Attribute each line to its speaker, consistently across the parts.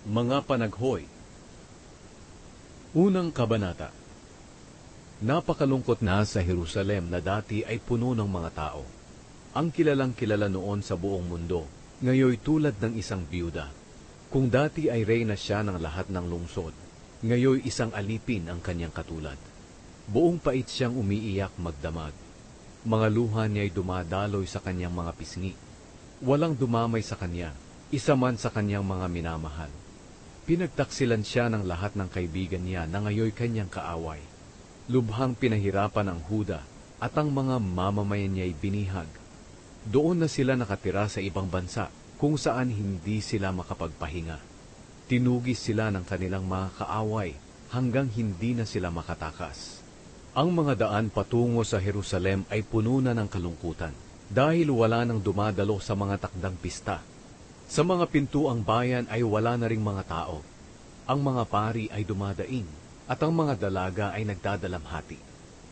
Speaker 1: Mga panaghoy. Unang kabanata. Napakalungkot na sa Jerusalem na dati ay puno ng mga tao. Ang kilalang kilala noon sa buong mundo, ngayoy tulad ng isang biyuda. Kung dati ay reyna siya ng lahat ng lungsod, ngayoy isang alipin ang kanyang katulad. Buong pait siyang umiiyak magdamag. Mga luha niya'y dumadaloy sa kanyang mga pisngi. Walang dumamay sa kanya, isa man sa kanyang mga minamahal. Pinagtaksilan siya ng lahat ng kaibigan niya na ngayoy kanyang kaaway. Lubhang pinahirapan ang Huda at ang mga mamamayan niya'y binihag. Doon na sila nakatira sa ibang bansa kung saan hindi sila makapagpahinga. Tinugis sila ng kanilang mga kaaway hanggang hindi na sila makatakas. Ang mga daan patungo sa Jerusalem ay puno na ng kalungkutan dahil wala nang dumadalo sa mga takdang pista. Sa mga pintuang bayan ay wala na ring mga tao. Ang mga pari ay dumadaing at ang mga dalaga ay nagdadalamhati.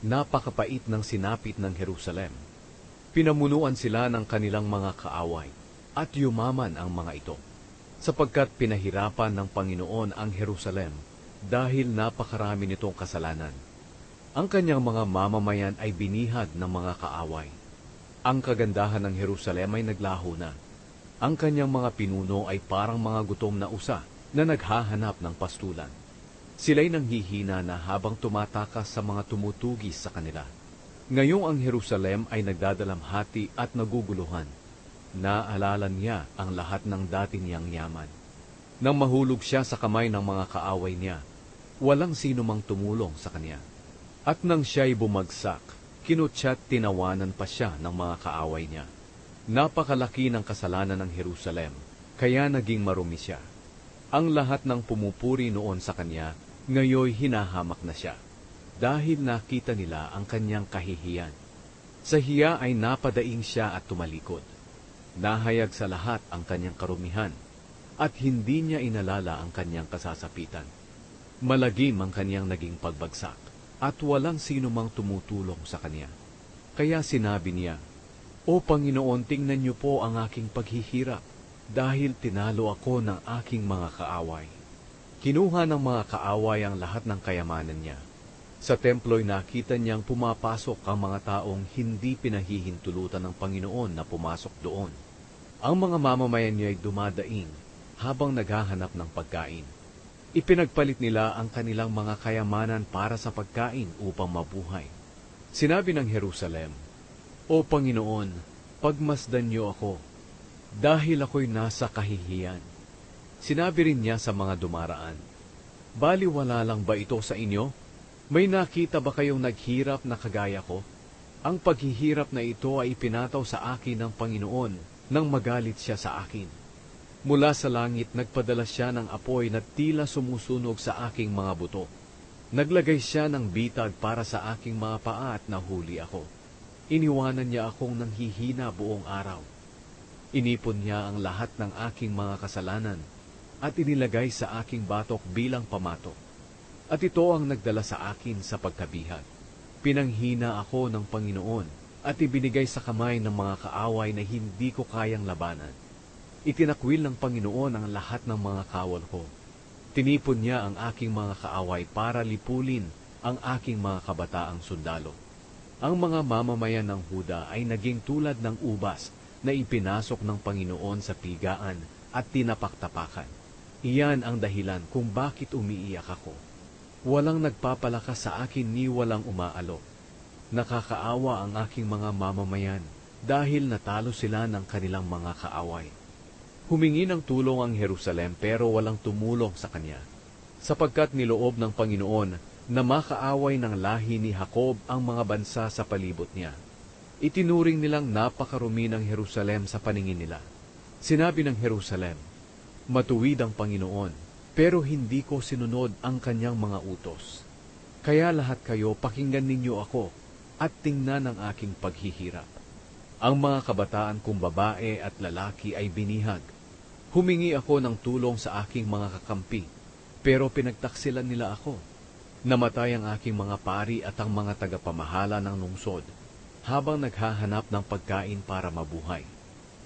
Speaker 1: Napakapait ng sinapit ng Jerusalem. Pinamunuan sila ng kanilang mga kaaway at yumaman ang mga ito, sapagkat pinahirapan ng Panginoon ang Jerusalem dahil napakarami nitong kasalanan. Ang kanyang mga mamamayan ay binihag ng mga kaaway. Ang kagandahan ng Jerusalem ay naglaho na. Ang kanyang mga pinuno ay parang mga gutom na usa na naghahanap ng pastulan. Sila'y nanghihina na habang tumatakas sa mga tumutugis sa kanila. Ngayong ang Jerusalem ay nagdadalamhati at naguguluhan. Naalala niya ang lahat ng dati niyang yaman. Nang mahulog siya sa kamay ng mga kaaway niya, walang sino mang tumulong sa kanya. At nang siya'y bumagsak, kinutya't tinawanan pa siya ng mga kaaway niya. Napakalaki ng kasalanan ng Jerusalem, kaya naging marumi siya. Ang lahat ng pumupuri noon sa kanya, ngayoy hinahamak na siya, dahil nakita nila ang kanyang kahihiyan. Sa hiya ay napadaing siya at tumalikod. Nahayag sa lahat ang kanyang karumihan, at hindi niya inalala ang kanyang kasasapitan. Malagim ang kanyang naging pagbagsak, at walang sino mang tumutulong sa kanya. Kaya sinabi niya, "O Panginoon, tingnan niyo po ang aking paghihirap, dahil tinalo ako ng aking mga kaaway." Kinuha ng mga kaaway ang lahat ng kayamanan niya. Sa templo'y nakita niyang pumapasok ang mga taong hindi pinahihintulutan ng Panginoon na pumasok doon. Ang mga mamamayan niya'y dumadaing habang naghahanap ng pagkain. Ipinagpalit nila ang kanilang mga kayamanan para sa pagkain upang mabuhay. Sinabi ng Jerusalem, "O Panginoon, pagmasdan niyo ako, dahil ako'y nasa kahihiyan." Sinabi rin niya sa mga dumaraan, "Baliwala lang ba ito sa inyo? May nakita ba kayong naghirap na kagaya ko? Ang paghihirap na ito ay ipinataw sa akin ng Panginoon nang magalit siya sa akin. Mula sa langit nagpadala siya ng apoy na tila sumusunog sa aking mga buto. Naglagay siya ng bitag para sa aking mga paa at nahuli ako. Iniwanan niya akong nanghihina buong araw. Inipon niya ang lahat ng aking mga kasalanan at inilagay sa aking batok bilang pamatok. At ito ang nagdala sa akin sa pagkabihag. Pinanghina ako ng Panginoon at ibinigay sa kamay ng mga kaaway na hindi ko kayang labanan. Itinakwil ng Panginoon ang lahat ng mga kawal ko. Tinipon niya ang aking mga kaaway para lipulin ang aking mga kabataang sundalo. Ang mga mamamayan ng Huda ay naging tulad ng ubas na ipinasok ng Panginoon sa pigaan at tinapaktapakan. Iyan ang dahilan kung bakit umiiyak ako. Walang nagpapalakas sa akin ni walang umaalok. Nakakaawa ang aking mga mamamayan dahil natalo sila ng kanilang mga kaaway. Humingi ng tulong ang Jerusalem pero walang tumulong sa kanya, sapagkat niloob ng Panginoon na makaaway ng lahi ni Jacob ang mga bansa sa palibot niya. Itinuring nilang napakarumi ng Jerusalem sa paningin nila. Sinabi ng Jerusalem, "Matuwid ang Panginoon, pero hindi ko sinunod ang kanyang mga utos. Kaya lahat kayo pakinggan ninyo ako at tingnan ang aking paghihirap. Ang mga kabataan kong babae at lalaki ay binihag. Humingi ako ng tulong sa aking mga kakampi, pero pinagtaksilan nila ako. Namatay ang aking mga pari at ang mga tagapamahala ng lungsod, habang naghahanap ng pagkain para mabuhay.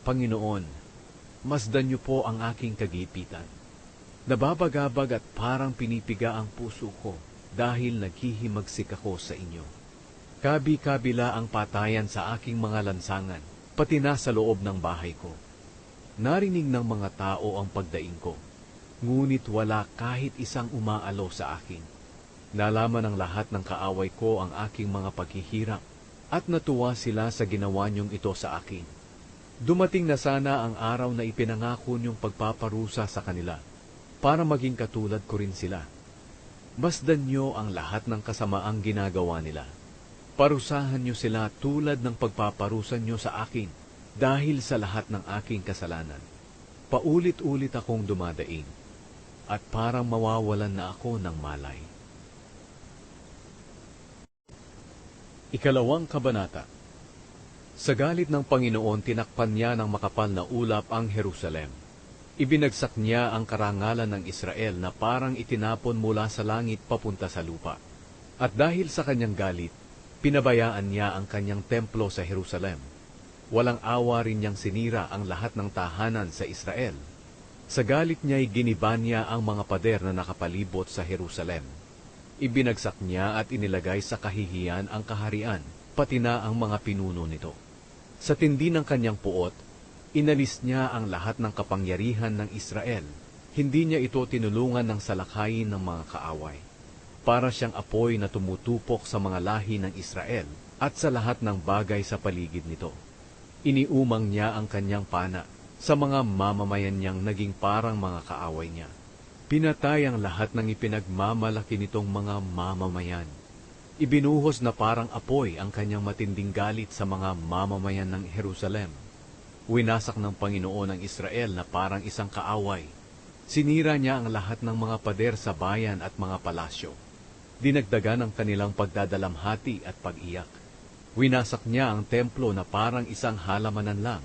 Speaker 1: Panginoon, masdan niyo po ang aking kagipitan. Nababagabag at parang pinipiga ang puso ko dahil naghihimagsik ako sa inyo. Kabi-kabila ang patayan sa aking mga lansangan, pati na sa loob ng bahay ko. Narinig ng mga tao ang pagdaing ko, ngunit wala kahit isang umaalo sa akin. Nalaman ng lahat ng kaaway ko ang aking mga paghihirap, at natuwa sila sa ginawa niyong ito sa akin. Dumating na sana ang araw na ipinangako niyong pagpaparusa sa kanila, para maging katulad ko rin sila. Masdan niyo ang lahat ng kasamaang ginagawa nila. Parusahan niyo sila tulad ng pagpaparusan niyo sa akin dahil sa lahat ng aking kasalanan. Paulit-ulit akong dumadaing at parang mawawalan na ako ng malay. Ikalawang kabanata. Sa galit ng Panginoon, tinakpan niya ng makapal na ulap ang Jerusalem. Ibinagsak niya ang karangalan ng Israel na parang itinapon mula sa langit papunta sa lupa. At dahil sa kanyang galit, pinabayaan niya ang kanyang templo sa Jerusalem. Walang awa rin niyang sinira ang lahat ng tahanan sa Israel. Sa galit niya'y giniba niya ang mga pader na nakapalibot sa Jerusalem. Ibinagsak niya at inilagay sa kahihiyan ang kaharian, pati na ang mga pinuno nito. Sa tindi ng kanyang puot, inalis niya ang lahat ng kapangyarihan ng Israel. Hindi niya ito tinulungan ng salakayin ng mga kaaway. Para siyang apoy na tumutupok sa mga lahi ng Israel at sa lahat ng bagay sa paligid nito. Iniumang niya ang kanyang pana sa mga mamamayan niyang naging parang mga kaaway niya. Pinatay ang lahat ng ipinagmamalaki nitong mga mamamayan. Ibinuhos na parang apoy ang kanyang matinding galit sa mga mamamayan ng Jerusalem. Winasak ng Panginoon ang Israel na parang isang kaaway. Sinira niya ang lahat ng mga pader sa bayan at mga palasyo. Dinagdagan ang kanilang pagdadalamhati at pag-iyak. Winasak niya ang templo na parang isang halamanan lang.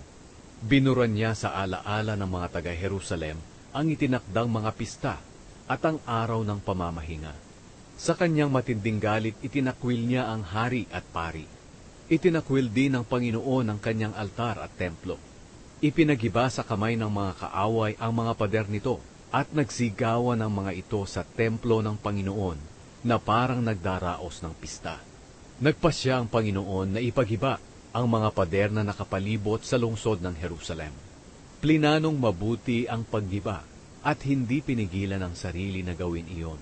Speaker 1: Binuran niya sa alaala ng mga taga-Jerusalem ang itinakdang mga pista at ang araw ng pamamahinga. Sa kanyang matinding galit, itinakwil niya ang hari at pari. Itinakwil din ng Panginoon ang kanyang altar at templo. Ipinagiba sa kamay ng mga kaaway ang mga pader nito at nagsigawan ang mga ito sa templo ng Panginoon na parang nagdaraos ng pista. Nagpasya ang Panginoon na ipagiba ang mga pader na nakapalibot sa lungsod ng Jerusalem. Plinanong mabuti ang paggiba at hindi pinigilan ang sarili na gawin iyon.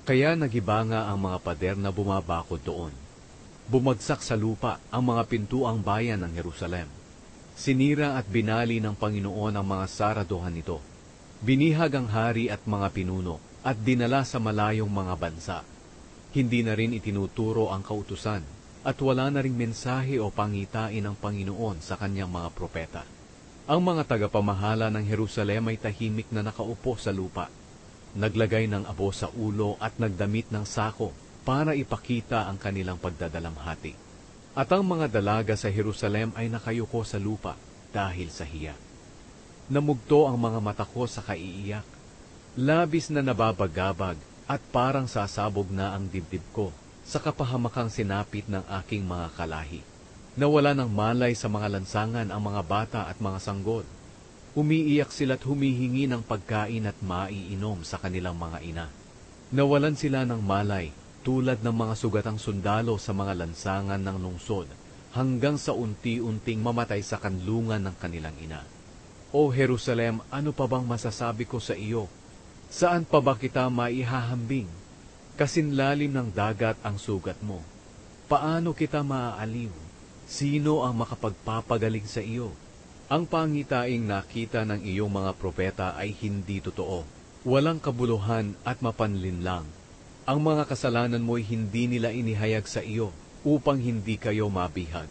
Speaker 1: Kaya nagiba nga ang mga pader na bumabakod doon. Bumagsak sa lupa ang mga pintuang bayan ng Jerusalem. Sinira at binali ng Panginoon ang mga saraduhan nito. Binihag ang hari at mga pinuno at dinala sa malayong mga bansa. Hindi na rin itinuturo ang kautusan at wala na ring mensahe o pangitain ng Panginoon sa kanyang mga propeta. Ang mga tagapamahala ng Jerusalem ay tahimik na nakaupo sa lupa. Naglagay ng abo sa ulo at nagdamit ng sako para ipakita ang kanilang pagdadalamhati. At ang mga dalaga sa Jerusalem ay nakayuko sa lupa dahil sa hiya. Namugto ang mga mata ko sa kaiiyak. Labis na nababagabag at parang sasabog na ang dibdib ko sa kapahamakang sinapit ng aking mga kalahi. Nawala ng malay sa mga lansangan ang mga bata at mga sanggol. Umiiyak sila't humihingi ng pagkain at maiinom sa kanilang mga ina. Nawalan sila ng malay tulad ng mga sugatang sundalo sa mga lansangan ng lungsod hanggang sa unti-unting mamatay sa kanlungan ng kanilang ina. O Jerusalem, ano pa bang masasabi ko sa iyo? Saan pa ba kita maihahambing? Kasinlalim ng dagat ang sugat mo. Paano kita maaaliw? Sino ang makapagpapagaling sa iyo? Ang pangitaing nakita ng iyong mga propeta ay hindi totoo. Walang kabuluhan at mapanlinlang. Ang mga kasalanan mo'y hindi nila inihayag sa iyo upang hindi kayo mabihag.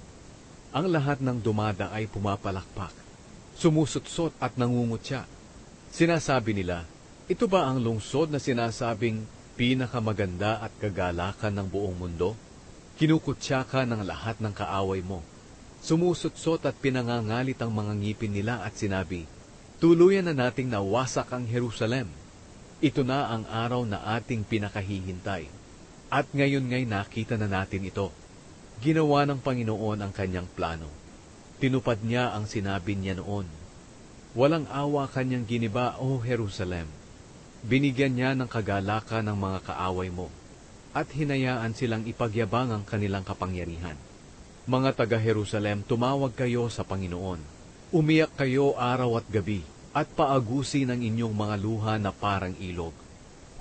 Speaker 1: Ang lahat ng dumada ay pumapalakpak, sumusutsot at nangungutya. Sinasabi nila, ito ba ang lungsod na sinasabing pinakamaganda at kagalakan ng buong mundo? Kinukutya ka ng lahat ng kaaway mo. Sumusutsot at pinangangalit ang mga ngipin nila at sinabi, tuluyan na nating nawasak ang Jerusalem. Ito na ang araw na ating pinakahihintay. At ngayon ngay nakita na natin ito. Ginawa ng Panginoon ang kanyang plano. Tinupad niya ang sinabi niya noon. Walang awa kanyang giniba, O Jerusalem. Binigyan niya ng kagalakan ng mga kaaway mo, at hinayaan silang ipagyabang ang kanilang kapangyarihan. Mga taga-Jerusalem, tumawag kayo sa Panginoon. Umiyak kayo araw at gabi, at paagusin ang inyong mga luha na parang ilog.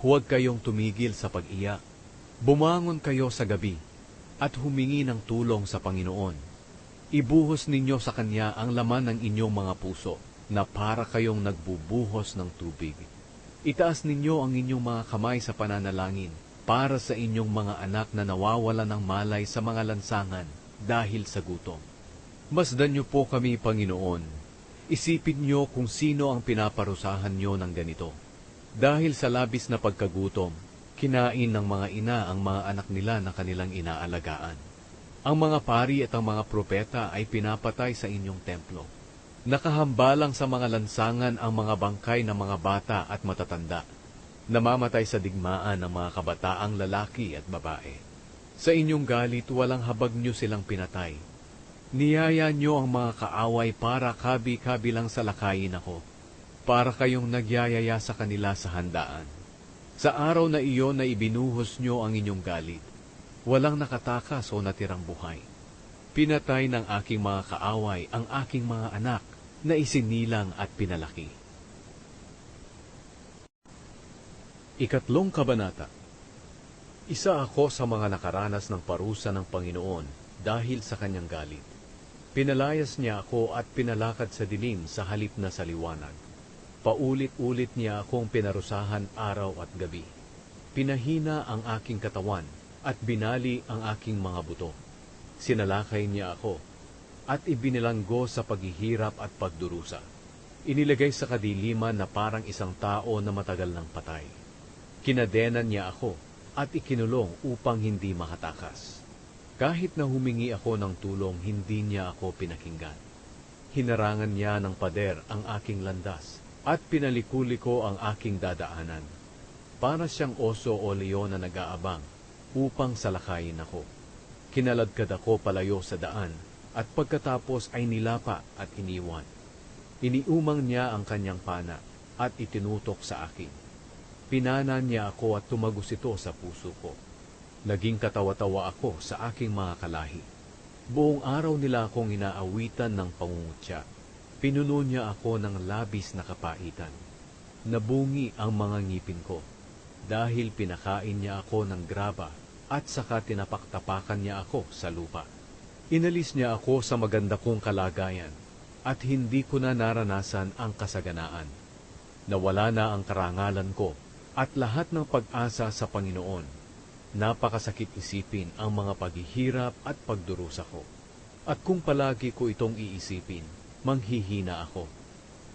Speaker 1: Huwag kayong tumigil sa pag-iyak. Bumangon kayo sa gabi, at humingi ng tulong sa Panginoon. Ibuhos ninyo sa Kanya ang laman ng inyong mga puso, na para kayong nagbubuhos ng tubig. Itaas ninyo ang inyong mga kamay sa pananalangin, para sa inyong mga anak na nawawalan ng malay sa mga lansangan dahil sa gutom. Masdan niyo po kami, Panginoon. Isipin niyo kung sino ang pinaparusahan niyo ng ganito. Dahil sa labis na pagkagutom, kinain ng mga ina ang mga anak nila na kanilang inaalagaan. Ang mga pari at ang mga propeta ay pinapatay sa inyong templo. Nakahambalang sa mga lansangan ang mga bangkay ng mga bata at matatanda. Namamatay sa digmaan ang mga kabataang lalaki at babae. Sa inyong galit, walang habag niyo silang pinatay. Niyaya niyo ang mga kaaway para kabi-kabi lang salakayin ako, para kayong nagyayaya sa kanila sa handaan. Sa araw na iyon na ibinuhos niyo ang inyong galit, walang nakatakas o natirang buhay. Pinatay ng aking mga kaaway ang aking mga anak na isinilang at pinalaki. Ikatlong kabanata. Isa ako sa mga nakaranas ng parusa ng Panginoon dahil sa kanyang galit. Pinalayas niya ako at pinalakad sa dilim sa halip na sa liwanag. Paulit-ulit niya akong pinarusahan araw at gabi. Pinahina ang aking katawan at binali ang aking mga buto. Sinalakay niya ako at ibinilanggo sa paghihirap at pagdurusa. Inilagay sa kadiliman na parang isang tao na matagal ng patay. Kinadenan niya ako at ikinulong upang hindi makatakas. Kahit na humingi ako ng tulong, hindi niya ako pinakinggan. Hinarangan niya ng pader ang aking landas at pinalikuliko ang aking dadaanan. Para siyang oso o leon na nag-aabang upang salakayin ako. Kinaladkad ako palayo sa daan at pagkatapos ay nilapa at iniwan. Iniumang niya ang kanyang pana at itinutok sa akin. Pinanan niya ako at tumagos ito sa puso ko. Naging katawa-tawa ako sa aking mga kalahi. Buong araw nila akong inaawitan ng pangungutya. Pinuno niya ako ng labis na kapaitan. Nabungi ang mga ngipin ko dahil pinakain niya ako ng graba at saka tinapaktapakan niya ako sa lupa. Inalis niya ako sa maganda kong kalagayan at hindi ko na naranasan ang kasaganaan. Nawala na ang karangalan ko at lahat ng pag-asa sa Panginoon. Napakasakit isipin ang mga paghihirap at pagdurusa ko. At kung palagi ko itong iisipin, manghihina ako.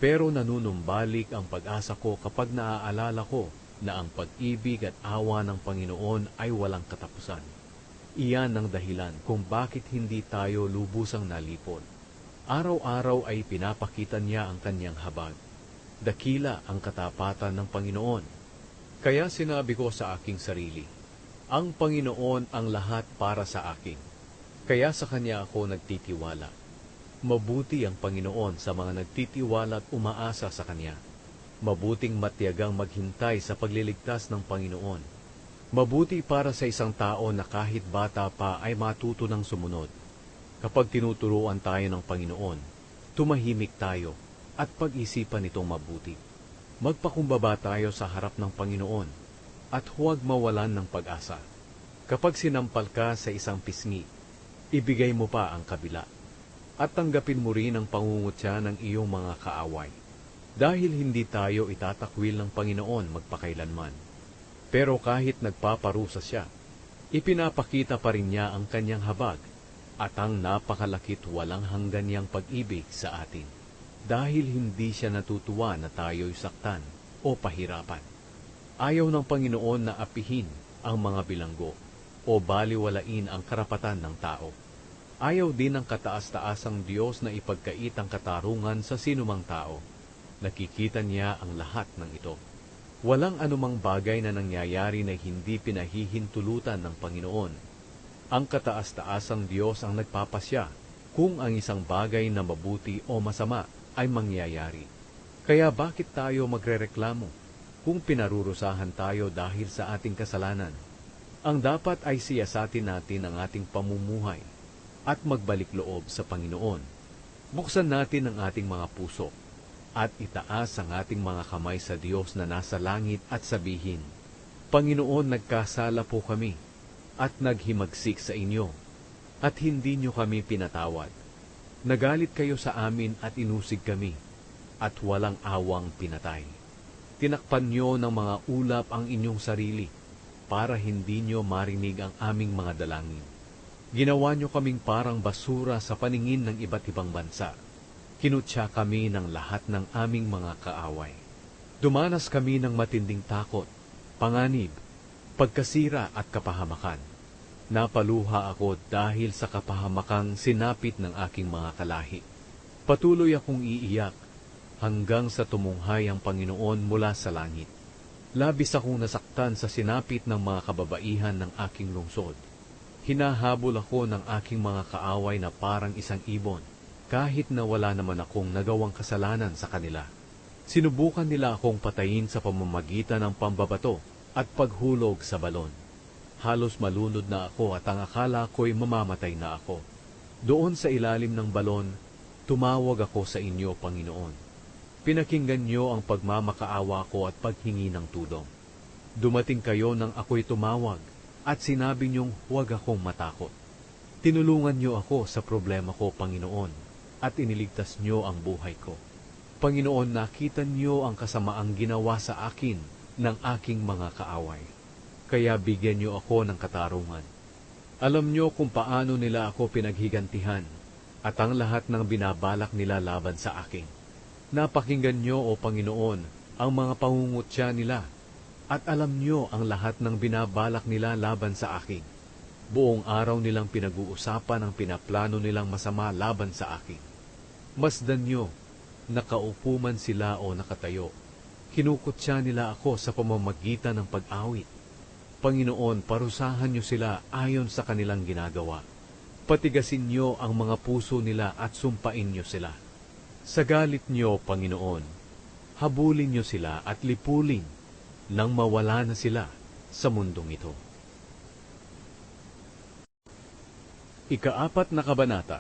Speaker 1: Pero nanunumbalik ang pag-asa ko kapag naaalala ko na ang pag-ibig at awa ng Panginoon ay walang katapusan. Iyan ang dahilan kung bakit hindi tayo lubusang nalipol. Araw-araw ay pinapakita niya ang kanyang habag. Dakila ang katapatan ng Panginoon. Kaya sinabi ko sa aking sarili, ang Panginoon ang lahat para sa akin. Kaya sa Kanya ako nagtitiwala. Mabuti ang Panginoon sa mga nagtitiwala at umaasa sa Kanya. Mabuting matiyagang maghintay sa pagliligtas ng Panginoon. Mabuti para sa isang tao na kahit bata pa ay matuto ng sumunod. Kapag tinuturuan tayo ng Panginoon, tumahimik tayo at pag-isipan itong mabuti. Magpakumbaba tayo sa harap ng Panginoon at huwag mawalan ng pag-asa. Kapag sinampal ka sa isang pisngi, ibigay mo pa ang kabila. At tanggapin mo rin ang pangungutya ng iyong mga kaaway. Dahil hindi tayo itatakwil ng Panginoon magpakailanman. Pero kahit nagpaparusa siya, ipinapakita pa rin niya ang kanyang habag at ang napakalakit walang hanggan niyang pag-ibig sa atin. Dahil hindi siya natutuwa na tayo'y saktan o pahirapan. Ayaw ng Panginoon na apihin ang mga bilanggo o baliwalain ang karapatan ng tao. Ayaw din ng kataas-taasang Diyos na ipagkait ang katarungan sa sinumang tao. Nakikita niya ang lahat ng ito. Walang anumang bagay na nangyayari na hindi pinahihintulutan ng Panginoon. Ang kataas-taasang Diyos ang nagpapasya kung ang isang bagay na mabuti o masama ay mangyayari. Kaya bakit tayo magrereklamo? kung pinarurusahan tayo dahil sa ating kasalanan. Ang dapat ay siyasatin natin ang ating pamumuhay at magbalik loob sa Panginoon. Buksan natin ang ating mga puso at itaas ang ating mga kamay sa Diyos na nasa langit at sabihin, Panginoon, nagkasala po kami at naghimagsik sa inyo at hindi nyo kami pinatawad. Nagalit kayo sa amin at inusig kami at walang awang pinatay. Tinakpan nyo ng mga ulap ang inyong sarili para hindi nyo marinig ang aming mga dalangin. Ginawa nyo kaming parang basura sa paningin ng iba't ibang bansa. Kinutya kami ng lahat ng aming mga kaaway. Dumanas kami ng matinding takot, panganib, pagkasira at kapahamakan. Napaluha ako dahil sa kapahamakang sinapit ng aking mga kalahi. Patuloy akong iiyak hanggang sa tumunghay ang Panginoon mula sa langit. Labis akong nasaktan sa sinapit ng mga kababaihan ng aking lungsod. Hinahabol ako ng aking mga kaaway na parang isang ibon, kahit na wala naman akong nagawang kasalanan sa kanila. Sinubukan nila akong patayin sa pamamagitan ng pambabato at paghulog sa balon. Halos malunod na ako at ang akala ko'y mamamatay na ako. Doon sa ilalim ng balon, tumawag ako sa inyo, Panginoon. Pinakinggan niyo ang pagmamakaawa ko at paghingi ng tulong. Dumating kayo nang ako'y tumawag at sinabi niyong huwag akong matakot. Tinulungan niyo ako sa problema ko, Panginoon, at iniligtas niyo ang buhay ko. Panginoon, nakita niyo ang kasamaang ginawa sa akin ng aking mga kaaway. Kaya bigyan niyo ako ng katarungan. Alam niyo kung paano nila ako pinaghigantihan at ang lahat ng binabalak nila laban sa akin. Napakinggan niyo, O Panginoon, ang mga pangungutya nila at alam niyo ang lahat ng binabalak nila laban sa akin. Buong araw nilang pinag-uusapan ang pinaplano nilang masama laban sa akin. Masdan niyo, nakaupo man sila o nakatayo, kinukutya nila ako sa pamamagitan ng pag-awit. Panginoon, parusahan niyo sila ayon sa kanilang ginagawa. Patigasin niyo ang mga puso nila at sumpain niyo sila. Sa galit niyo, Panginoon, habulin niyo sila at lipulin nang mawala na sila sa mundong ito. Ika-4 na kabanata.